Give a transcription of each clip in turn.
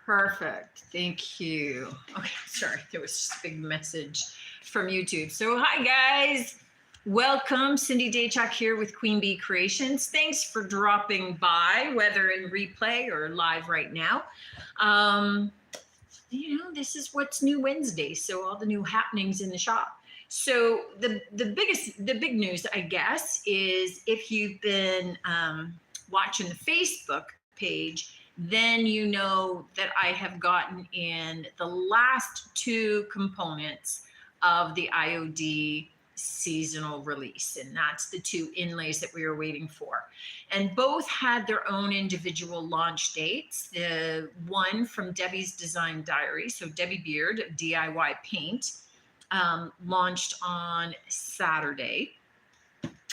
Perfect. Thank you. Okay, sorry. There was just a big message from YouTube. So, hi, guys. Welcome. Cindy Daychak here with Queen Bee Creations. Thanks for dropping by, whether in replay or live right now. This is what's new Wednesday. So, all the new happenings in the shop. So, the big news, I guess, is if you've been watching the Facebook page, then you know that I have gotten in the last two components of the IOD seasonal release, and that's the two inlays that we were waiting for. And both had their own individual launch dates. The one from Debbie's Design Diary, so Debbie Beard, DIY Paint, launched on Saturday.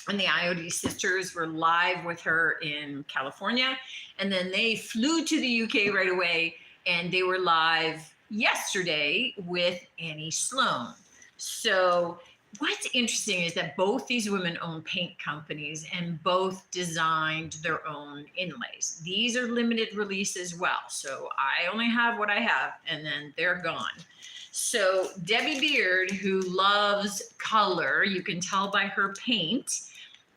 And the IOD sisters were live with her in California. And then they flew to the UK right away, and they were live yesterday with Annie Sloan. So what's interesting is that both these women own paint companies and both designed their own inlays. These are limited release as well. So I only have what I have, and then they're gone. So Debbie Beard, who loves color, you can tell by her paint,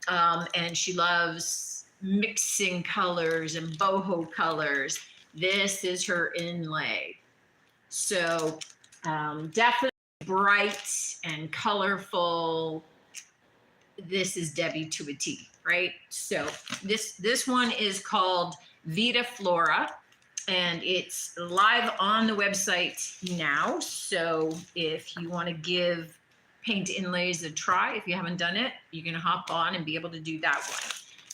and she loves mixing colors and boho colors. This is her inlay. So definitely bright and colorful. This is Debbie to a T, right? So this one is called Vita Flora, and it's live on the website now. So if you want to give paint inlays a try, if you haven't done it, you can hop on and be able to do that one.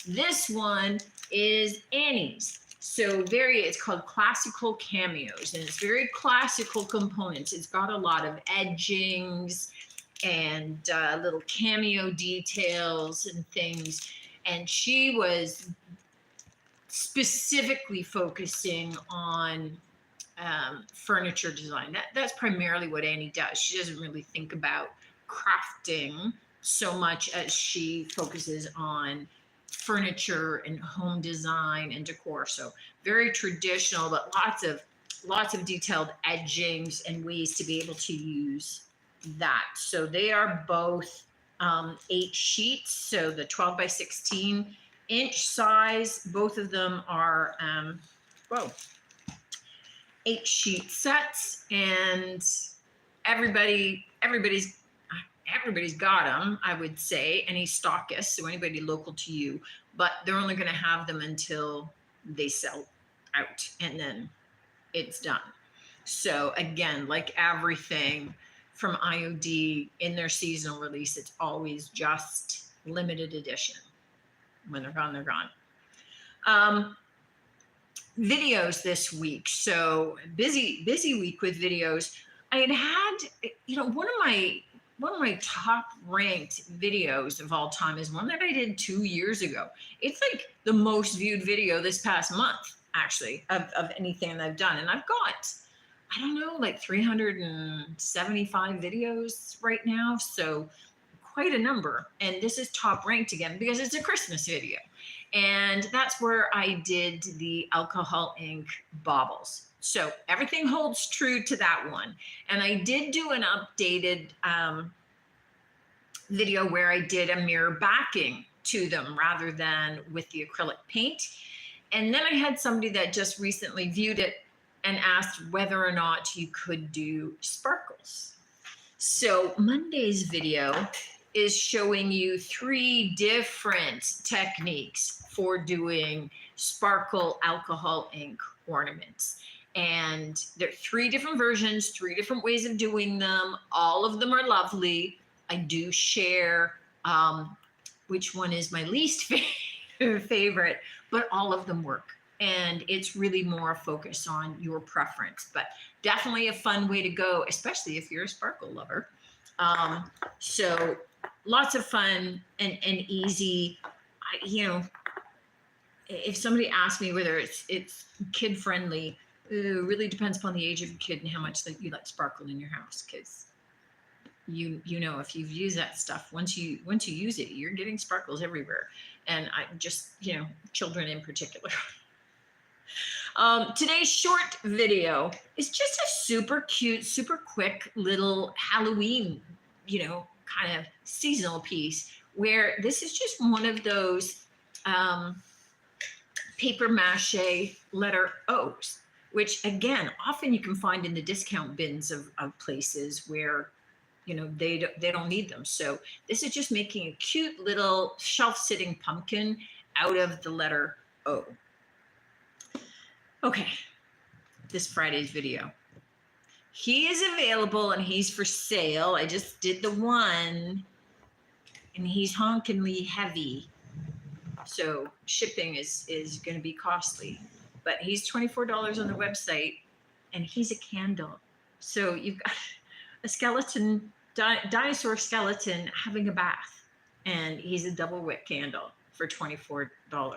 This one is Annie's. So it's called Classical Cameos, and it's very classical components. It's got a lot of edgings and little cameo details and things. And she was specifically focusing on furniture design. That's primarily what Annie does. She doesn't really think about crafting so much as she focuses on furniture and home design and decor. So very traditional, but lots of detailed edgings and ways to be able to use that. So they are both 8 sheets. So the 12 by 16 inch size, both of them are 8 sheet sets, and everybody's got them, I would say, any stockist, so anybody local to you, but they're only going to have them until they sell out, and then it's done. So again, like everything from IOD in their seasonal release, it's always just limited edition. When they're gone, they're gone. Videos this week. So busy week with videos. I had one of my top ranked videos of all time is one that I did 2 years ago. It's like the most viewed video this past month, actually, of anything that I've done. And I've got, I don't know, like 375 videos right now. So quite a number. And this is top ranked again because it's a Christmas video. And that's where I did the alcohol ink baubles. So everything holds true to that one. And I did do an updated video where I did a mirror backing to them rather than with the acrylic paint. And then I had somebody that just recently viewed it and asked whether or not you could do sparkles. So Monday's video is showing you 3 different techniques for doing sparkle alcohol ink ornaments. And there are 3 different versions, 3 different ways of doing them. All of them are lovely. I do share which one is my least favorite, but all of them work. And it's really more focused on your preference, but definitely a fun way to go, especially if you're a sparkle lover. So lots of fun and easy. If somebody asks me whether it's kid friendly, it really depends upon the age of your kid and how much that you like sparkle in your house. Because if you've used that stuff, once you use it, you're getting sparkles everywhere. And I just children in particular. Today's short video is just a super cute, super quick little Halloween, kind of seasonal piece where this is just one of those paper mache letter O's, which again, often you can find in the discount bins of places where they don't need them. So this is just making a cute little shelf sitting pumpkin out of the letter O. Okay, this Friday's video. He is available and he's for sale. I just did the one and he's honkingly heavy. So shipping is going to be costly, but he's $24 on the website and he's a candle. So you've got a skeleton, dinosaur skeleton having a bath, and he's a double wick candle for $24.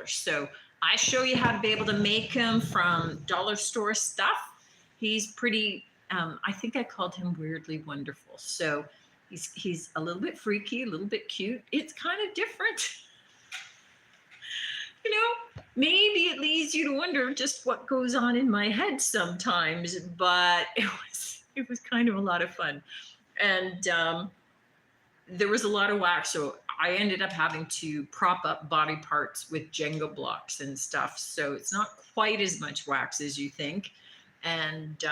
So I show you how to be able to make him from dollar store stuff. He's pretty, I think I called him weirdly wonderful. So he's a little bit freaky, a little bit cute. It's kind of different. Maybe it leads you to wonder just what goes on in my head sometimes, but it was kind of a lot of fun. And there was a lot of wax. So I ended up having to prop up body parts with Jenga blocks and stuff. So it's not quite as much wax as you think. And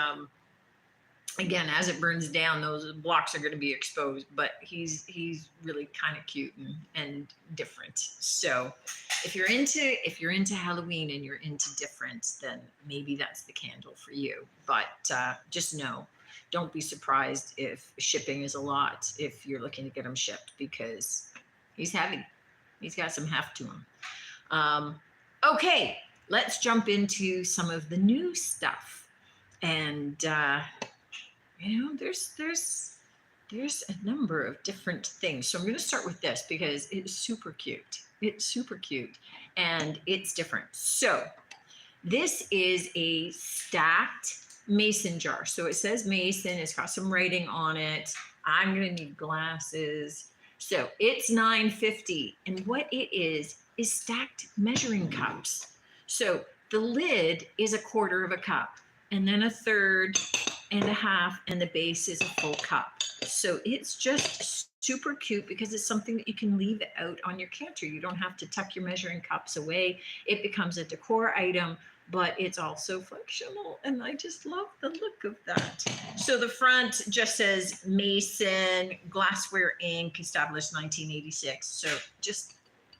again, as it burns down, those blocks are going to be exposed, but he's really kind of cute and different. So if you're into Halloween and you're into different, then maybe that's the candle for you. But just know, don't be surprised if shipping is a lot if you're looking to get him shipped, because he's heavy. He's got some heft to him. Okay, let's jump into some of the new stuff. And there's a number of different things. So I'm going to start with this because it's super cute. It's super cute and it's different. So this is a stacked mason jar. So it says mason. It's got some writing on it. I'm going to need glasses. So it's $9.50. And what it is stacked measuring cups. So the lid is a quarter of a cup, and then a third and a half, and the base is a full cup. So it's just super cute because it's something that you can leave out on your counter. You don't have to tuck your measuring cups away. It becomes a decor item, but it's also functional. And I just love the look of that. So the front just says Mason Glassware Inc., established 1986. So just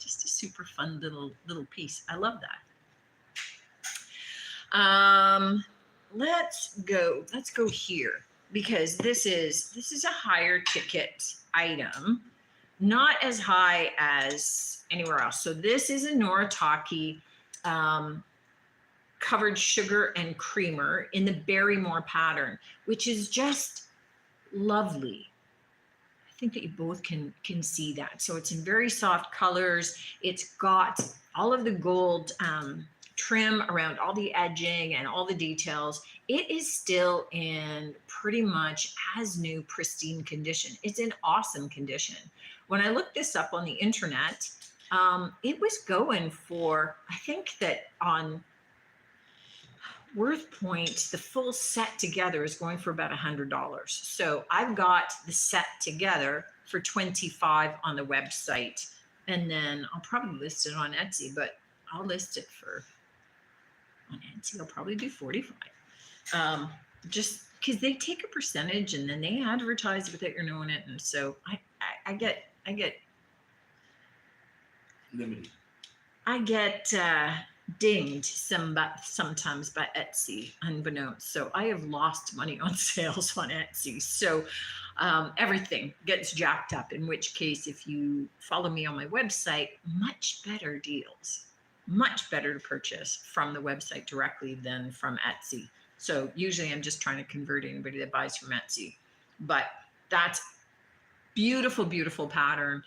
a super fun little piece. I love that. Let's go here, because this is a higher ticket item, not as high as anywhere else. So this is a Noritake covered sugar and creamer in the Barrymore pattern, which is just lovely. I think that you both can see that. So it's in very soft colors. It's got all of the gold trim around all the edging and all the details. It is still in pretty much as new, pristine condition. It's in awesome condition. When I looked this up on the internet, it was going for, I think that on WorthPoint, the full set together is going for about $100. So I've got the set together for $25 on the website, and then I'll probably list it on Etsy, but I'll list it on Etsy. I'll probably do $45. Just because they take a percentage and then they advertise without you knowing it, and so I get limited. I get dinged sometimes by Etsy unbeknownst. So I have lost money on sales on Etsy. So everything gets jacked up, in which case, if you follow me on my website, much better deals, much better to purchase from the website directly than from Etsy. So usually I'm just trying to convert anybody that buys from Etsy, but that's beautiful, beautiful pattern.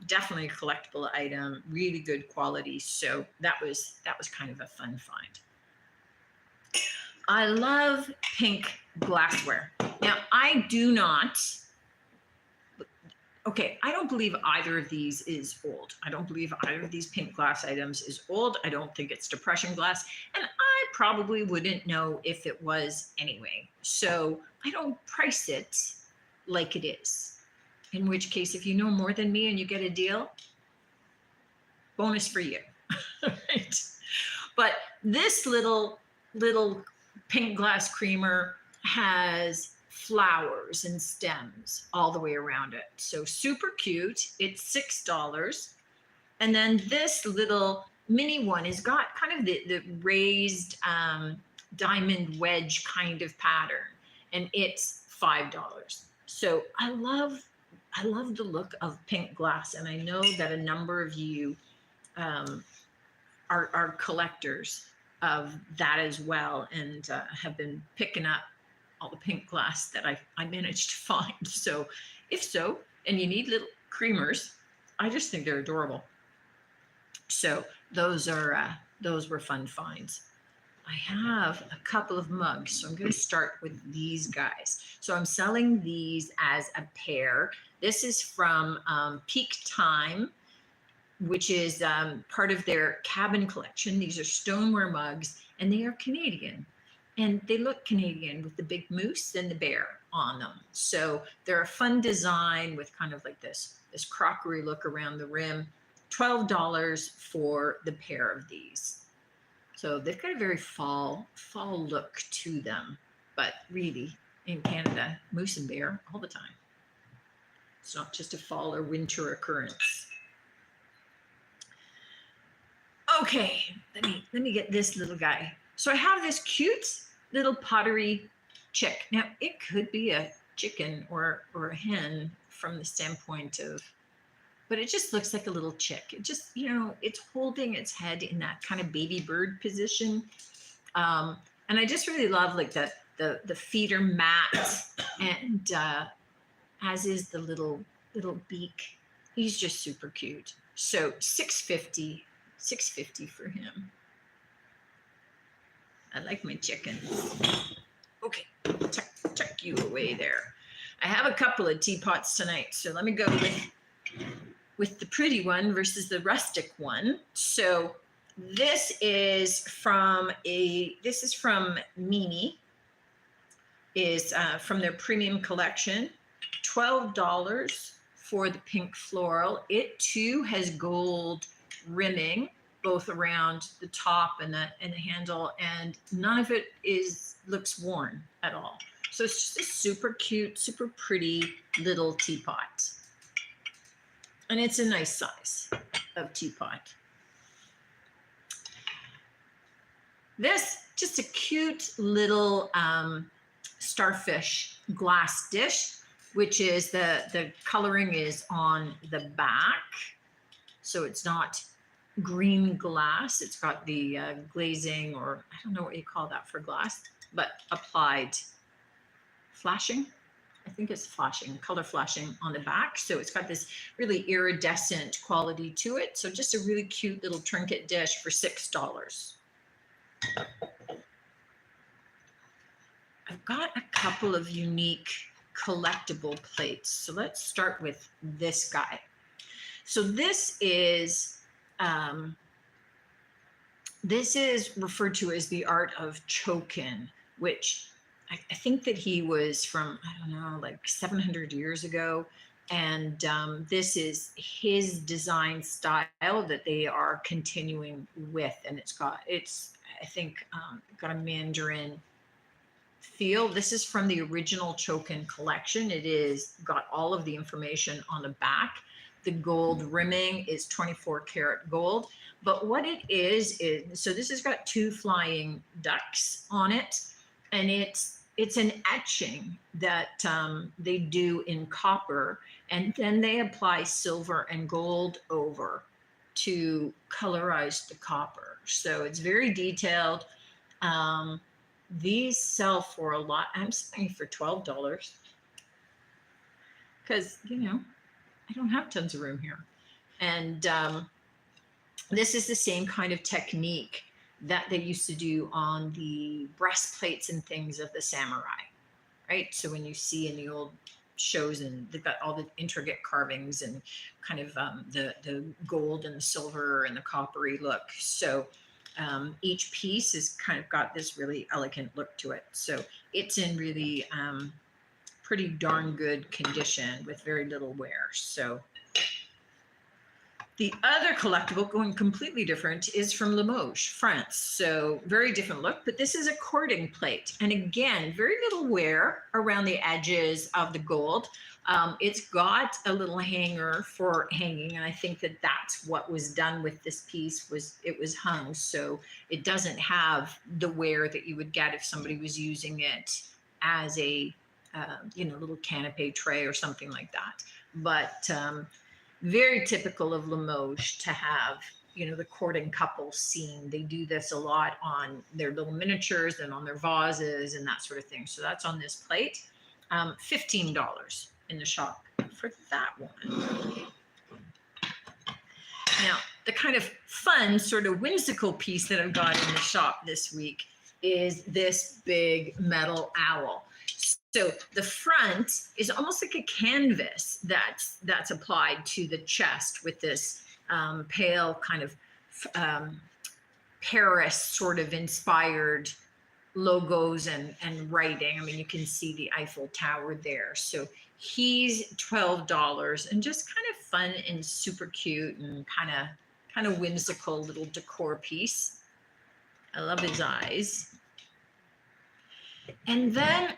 Definitely a collectible item, really good quality. So that was kind of a fun find. I love pink glassware. Now I do not, Okay, I don't believe either of these is old. I don't believe either of these pink glass items is old. I don't think it's depression glass. And I probably wouldn't know if it was anyway. So I don't price it like it is. In which case, if you know more than me and you get a deal, bonus for you. Right? But this little pink glass creamer has flowers and stems all the way around it. So super cute. It's $6. And then this little mini one has got kind of the raised diamond wedge kind of pattern, and it's $5. So I love the look of pink glass, and I know that a number of you are collectors of that as well, and have been picking up all the pink glass that I managed to find. So if so, and you need little creamers, I just think they're adorable. So those were fun finds. I have a couple of mugs, so I'm going to start with these guys. So I'm selling these as a pair. This is from Peak Time, which is part of their cabin collection. These are stoneware mugs, and they are Canadian. And they look Canadian with the big moose and the bear on them. So they're a fun design with kind of like this crockery look around the rim. $12 for the pair of these. So they've got a very fall look to them, but really in Canada, moose and bear all the time. It's not just a fall or winter occurrence. Okay, let me get this little guy. So I have this cute little pottery chick. Now it could be a chicken or a hen from the standpoint of, but it just looks like a little chick. It just, it's holding its head in that kind of baby bird position. And I just really love like the feet are matte, and as is the little beak. He's just super cute. So $6.50 for him. I like my chickens. Okay, tuck you away there. I have a couple of teapots tonight, so let me go with the pretty one versus the rustic one. So this is from Mimi, is from their premium collection. $12 for the pink floral. It too has gold rimming both around the top and the handle, and none of it looks worn at all. So it's just a super cute, super pretty little teapot. And it's a nice size of teapot. This, just a cute little starfish glass dish, which is the coloring is on the back. So it's not green glass. It's got the glazing, or I don't know what you call that for glass, but applied flashing. I think it's flashing, color flashing on the back. So it's got this really iridescent quality to it. So just a really cute little trinket dish for $6. I've got a couple of unique collectible plates. So let's start with this guy. So this is referred to as the art of Chokin, which I think that he was from, I don't know, like 700 years ago. And this is his design style that they are continuing with. And I think, got a Mandarin feel. This is from the original Chokin collection. It is got all of the information on the back. The gold rimming is 24 karat gold. But what it is so this has got two flying ducks on it. And it's an etching that they do in copper, and then they apply silver and gold over to colorize the copper. So it's very detailed. These sell for a lot. I'm selling for $12 because, I don't have tons of room here. And this is the same kind of technique that they used to do on the breastplates and things of the samurai, right? So when you see in the old shows, and they've got all the intricate carvings and kind of the gold and the silver and the coppery look. So each piece has kind of got this really elegant look to it. So it's in really pretty darn good condition with very little wear. So the other collectible, going completely different, is from Limoges, France. So very different look, but this is a cording plate. And again, very little wear around the edges of the gold. It's got a little hanger for hanging. And I think that that's what was done with this piece, was it was hung. So it doesn't have the wear that you would get if somebody was using it as a, little canapé tray or something like that. But very typical of Limoges to have, the courting couple scene. They do this a lot on their little miniatures and on their vases and that sort of thing. So that's on this plate. $15 in the shop for that one. Now, the kind of fun, sort of whimsical piece that I've got in the shop this week is this big metal owl. So the front is almost like a canvas that's applied to the chest with this pale kind of Paris sort of inspired logos and writing. I mean, you can see the Eiffel Tower there. So he's $12 and just kind of fun and super cute and kind of whimsical little decor piece. I love his eyes. And then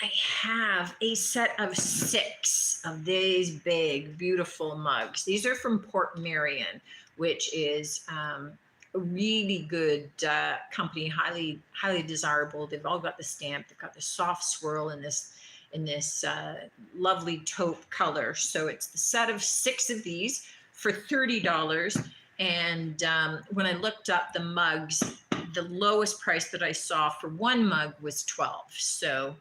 I have a set of 6 of these big, beautiful mugs. These are from Portmeirion, which is a really good company, highly desirable. They've all got the stamp. They've got the soft swirl in this lovely taupe color. So it's the set of 6 of these for $30. And when I looked up the mugs, the lowest price that I saw for one mug was $12. So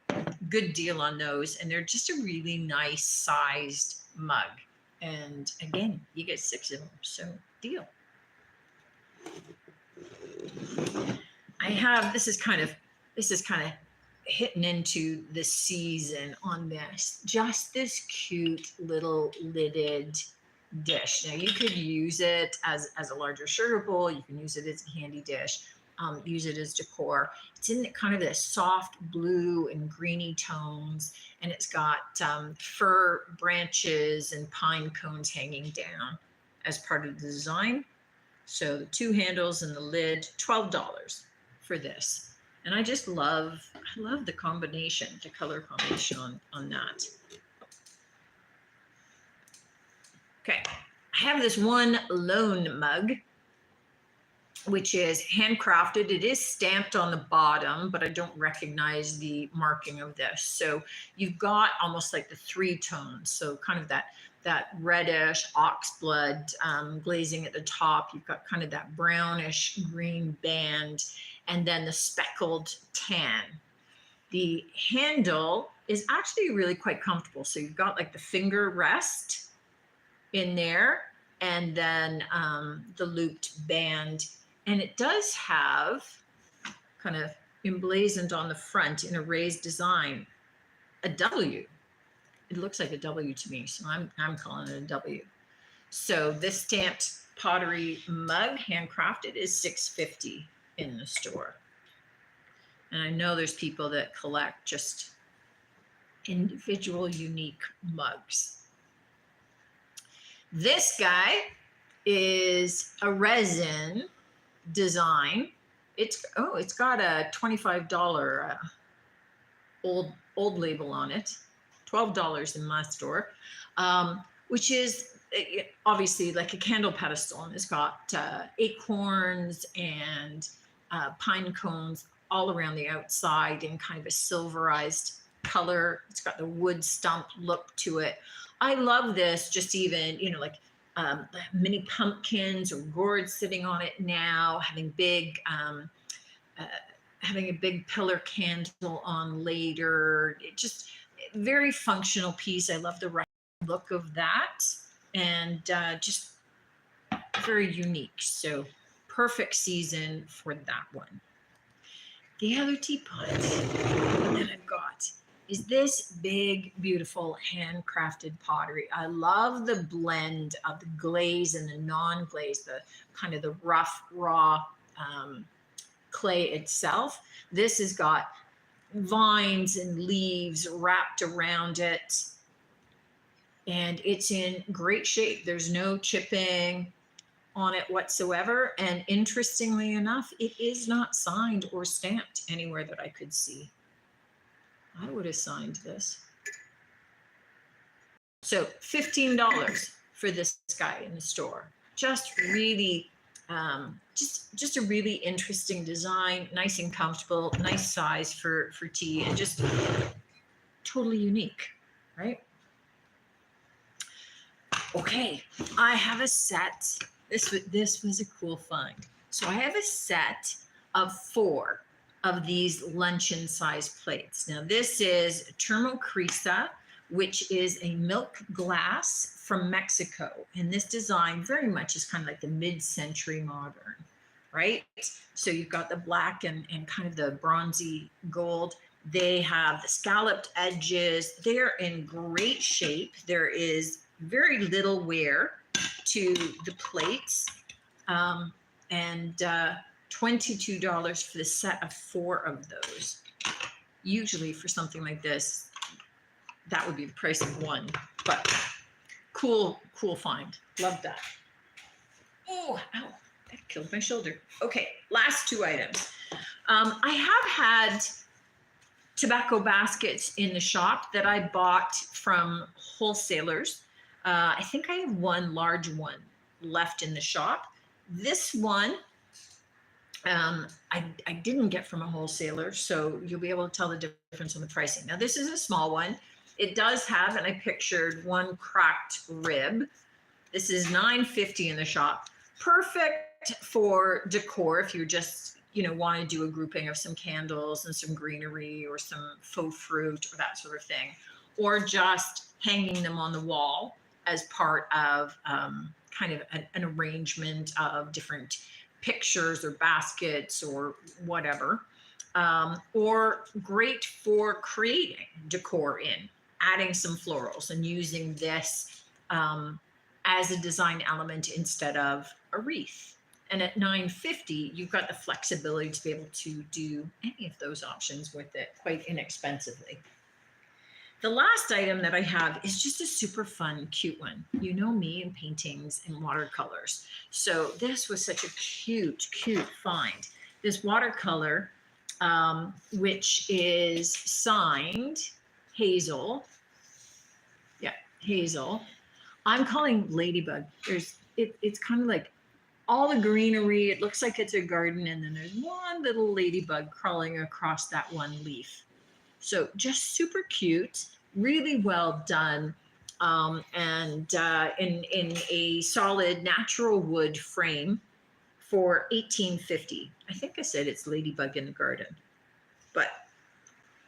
good deal on those. And they're just a really nice sized mug. And again, you get 6 of them. So deal. I have, this is kind of hitting into the season on this, just this cute little lidded dish. Now you could use it as a larger sugar bowl. You can use it as a candy dish. Use it as decor. It's in kind of this soft blue and greeny tones, and it's got fir branches and pine cones hanging down as part of the design. So the 2 handles and the lid, $12 for this. And I just love the combination, the color combination on that. Okay, I have this one lone mug, which is handcrafted. It is stamped on the bottom, but I don't recognize the marking of this. So you've got almost like the 3 tones. So kind of that reddish oxblood glazing at the top. You've got kind of that brownish green band, and then the speckled tan. The handle is actually really quite comfortable. So you've got like the finger rest in there, and then the looped band. And it does have kind of emblazoned on the front in a raised design, a W. It looks like a W to me, so I'm calling it a W. So this stamped pottery mug, handcrafted, is $6.50 in the store. And I know there's people that collect just individual unique mugs. This guy is a resin design. It's got a $25 old label on it, $12 in my store, which is obviously like a candle pedestal, and it's got acorns and pine cones all around the outside in kind of a silverized color. It's got the wood stump look to it. I love this, just even, like mini pumpkins or gourds sitting on it now, having a big pillar candle on later. It just very functional piece. I love the right look of that, and just very unique. So perfect season for that one. The other teapot that I've got is this big, beautiful handcrafted pottery. I love the blend of the glaze and the non-glaze, the kind of the rough, raw clay itself. This has got vines and leaves wrapped around it, and it's in great shape. There's no chipping on it whatsoever. And interestingly enough, it is not signed or stamped anywhere that I could see. I would have signed this. So $15 for this guy in the store. Just really, just a really interesting design, nice and comfortable, nice size for tea, and just totally unique, right? Okay, I have a set. This was a cool find. So I have a set of 4 of these luncheon size plates. Now this is Termocrisa, which is a milk glass from Mexico. And this design very much is kind of like the mid-century modern, right? So you've got the black and kind of the bronzy gold. They have the scalloped edges. They're in great shape. There is very little wear to the plates, and $22 for the set of 4 of those. Usually for something like this, that would be the price of 1, but cool find. Love that. Oh, ow, that killed my shoulder. Okay, last 2 items. I have had tobacco baskets in the shop that I bought from wholesalers. I think I have 1 large one left in the shop. This one, I didn't get from a wholesaler, so you'll be able to tell the difference in the pricing. Now, this is a small one. It does have, and I pictured 1 cracked rib. This is $9.50 in the shop. Perfect for decor if you just, want to do a grouping of some candles and some greenery or some faux fruit or that sort of thing, or just hanging them on the wall as part of kind of an arrangement of different pictures or baskets or whatever, or great for creating decor in, adding some florals and using this as a design element instead of a wreath. And at $9.50, you've got the flexibility to be able to do any of those options with it quite inexpensively. The last item that I have is just a super fun, cute one. You know me and paintings and watercolors. So this was such a cute find. This watercolor, which is signed Hazel. Yeah, Hazel. I'm calling Ladybug. It's kind of like all the greenery. It looks like it's a garden, and then there's one little ladybug crawling across that one leaf. So just super cute, really well done, and in a solid natural wood frame for $18.50. I think I said it's Ladybug in the Garden, but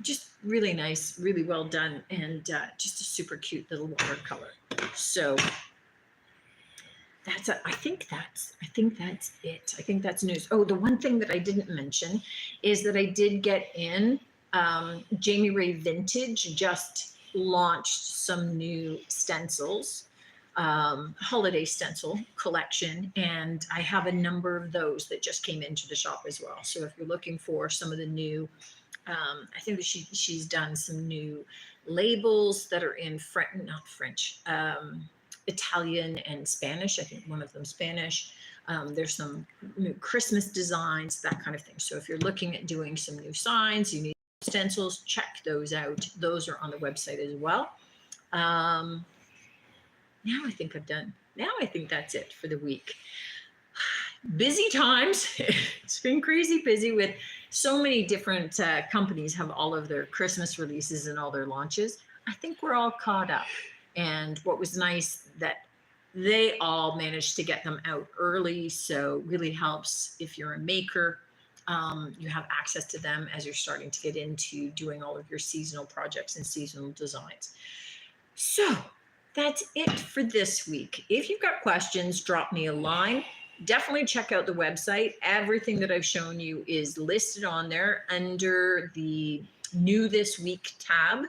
just really nice, really well done, and just a super cute little watercolor. So I think that's it. I think that's news. Oh, the one thing that I didn't mention is that I did get in. Jamie Ray Vintage just launched some new stencils, holiday stencil collection, and I have a number of those that just came into the shop as well. So if you're looking for some of the new, I think that she's done some new labels that are in not French, Italian and Spanish. I think one of them Spanish. There's some new Christmas designs, that kind of thing. So if you're looking at doing some new signs, you need stencils, check those out. Those are on the website as well. Now I think now I think that's it for the week. Busy times. It's been crazy busy with so many different companies have all of their Christmas releases and all their launches. I think we're all caught up. And what was nice that they all managed to get them out early. So really helps if you're a maker. You have access to them as you're starting to get into doing all of your seasonal projects and seasonal designs. So that's it for this week. If you've got questions, drop me a line. Definitely check out the website. Everything that I've shown you is listed on there under the new this week tab,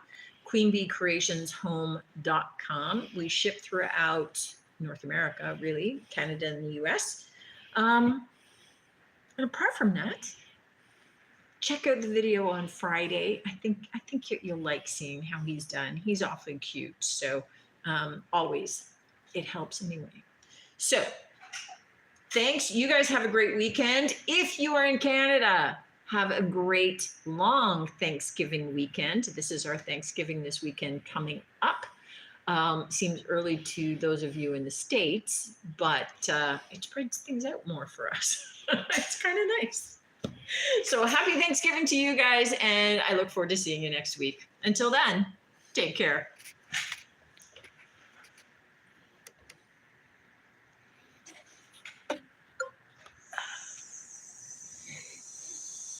queenbeecreationshome.com. We ship throughout North America, really, Canada and the US. And apart from that, check out the video on Friday. I think you'll like seeing how he's done. He's awfully cute. So always, it helps anyway. So thanks. You guys have a great weekend. If you are in Canada, have a great long Thanksgiving weekend. This is our Thanksgiving this weekend coming up. Seems early to those of you in the States, but it spreads things out more for us. It's kind of nice. So happy Thanksgiving to you guys, and I look forward to seeing you next week. Until then, take care.